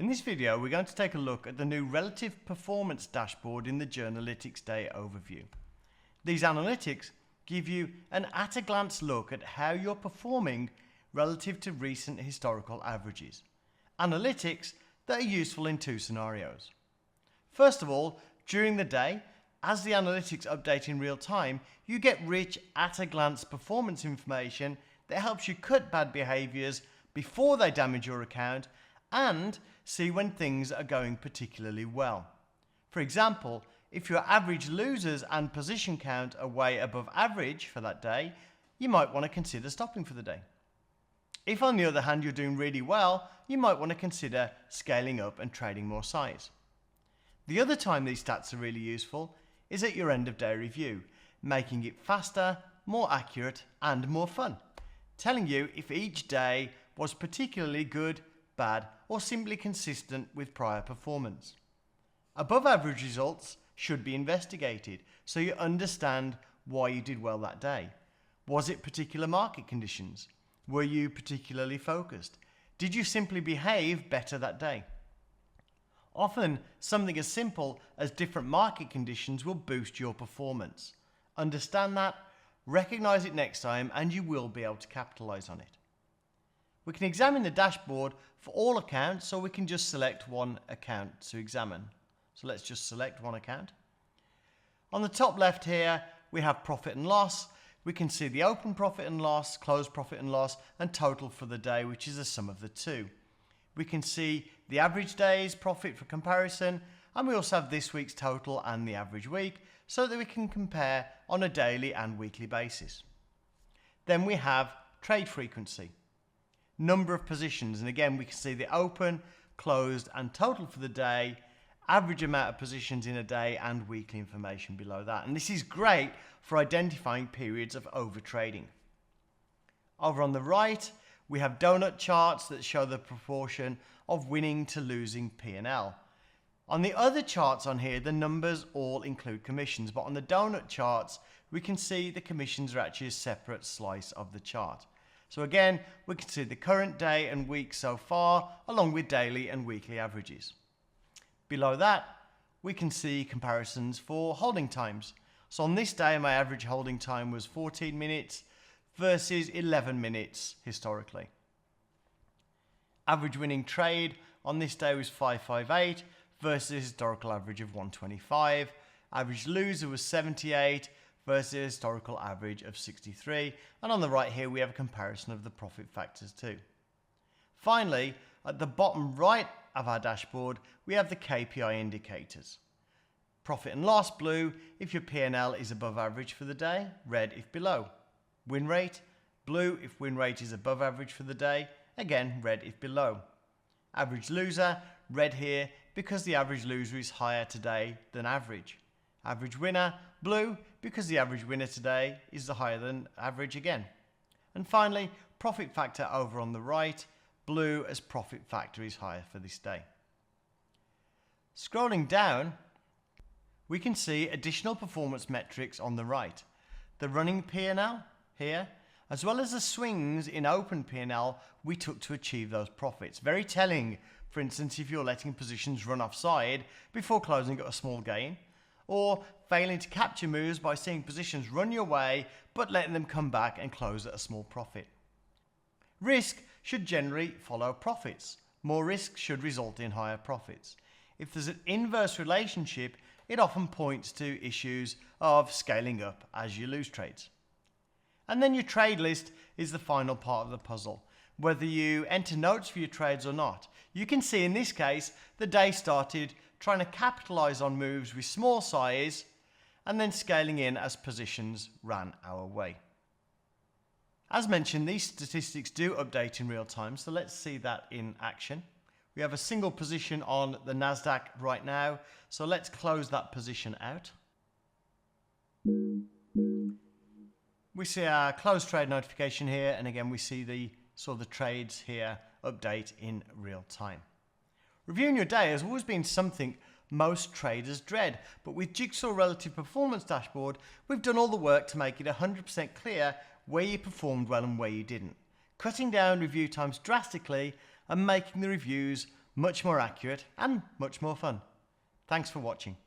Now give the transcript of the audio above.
In this video, we're going to take a look at the new relative performance dashboard in the Journalytix Day overview. These analytics give you an at-a-glance look at how you're performing relative to recent historical averages. Analytics that are useful in two scenarios. First of all, during the day, as the analytics update in real time, you get rich at-a-glance performance information that helps you cut bad behaviors before they damage your account and see when things are going particularly well. For example, if your average losers and position count are way above average for that day, you might want to consider stopping for the day. If on the other hand you're doing really well, you might want to consider scaling up and trading more size. The other time these stats are really useful is at your end of day review, making it faster, more accurate and more fun, telling you if each day was particularly good, bad or simply consistent with prior performance. Above average results should be investigated so you understand why you did well that day. Was it particular market conditions? Were you particularly focused? Did you simply behave better that day? Often, something as simple as different market conditions will boost your performance. Understand that, recognize it next time, and you will be able to capitalize on it. We can examine the dashboard for all accounts, so we can just select one account to examine. So let's just select one account. On the top left here, we have profit and loss. We can see the open profit and loss, close profit and loss, and total for the day, which is the sum of the two. We can see the average day's profit for comparison, and we also have this week's total and the average week, so that we can compare on a daily and weekly basis. Then we have trade frequency, number of positions, and again we can see the open, closed, and total for the day, average amount of positions in a day, and weekly information below that. And this is great for identifying periods of overtrading. Over on the right, we have donut charts that show the proportion of winning to losing P&L. On the other charts on here, the numbers all include commissions, but on the donut charts, we can see the commissions are actually a separate slice of the chart. So again, we can see the current day and week so far, along with daily and weekly averages. Below that, we can see comparisons for holding times. So on this day, my average holding time was 14 minutes versus 11 minutes historically. Average winning trade on this day was 558 versus a historical average of 125. Average loser was 78 versus a historical average of 63. And on the right here, we have a comparison of the profit factors too. Finally, at the bottom right of our dashboard, we have the KPI indicators. Profit and loss, blue, if your P&L is above average for the day, red if below. Win rate, blue if win rate is above average for the day, again, red if below. Average loser, red here, because the average loser is higher today than average. Average winner, blue, because the average winner today is higher than average again. And finally, profit factor over on the right, blue as profit factor is higher for this day. Scrolling down, we can see additional performance metrics on the right. The running P&L here, as well as the swings in open P&L we took to achieve those profits. Very telling, for instance, if you're letting positions run offside before closing at a small gain, or failing to capture moves by seeing positions run your way but letting them come back and close at a small profit. Risk should generally follow profits. More risk should result in higher profits. If there's an inverse relationship, it often points to issues of scaling up as you lose trades. And then your trade list is the final part of the puzzle. Whether you enter notes for your trades or not, you can see in this case the day started trying to capitalize on moves with small size and then scaling in as positions ran our way. As mentioned, these statistics do update in real time, so let's see that in action. We have a single position on the NASDAQ right now, so let's close that position out. We see our close trade notification here, and again we see the trades here update in real time. Reviewing your day has always been something most traders dread, but with Jigsaw Relative Performance Dashboard, we've done all the work to make it 100% clear where you performed well and where you didn't, cutting down review times drastically and making the reviews much more accurate and much more fun. Thanks for watching.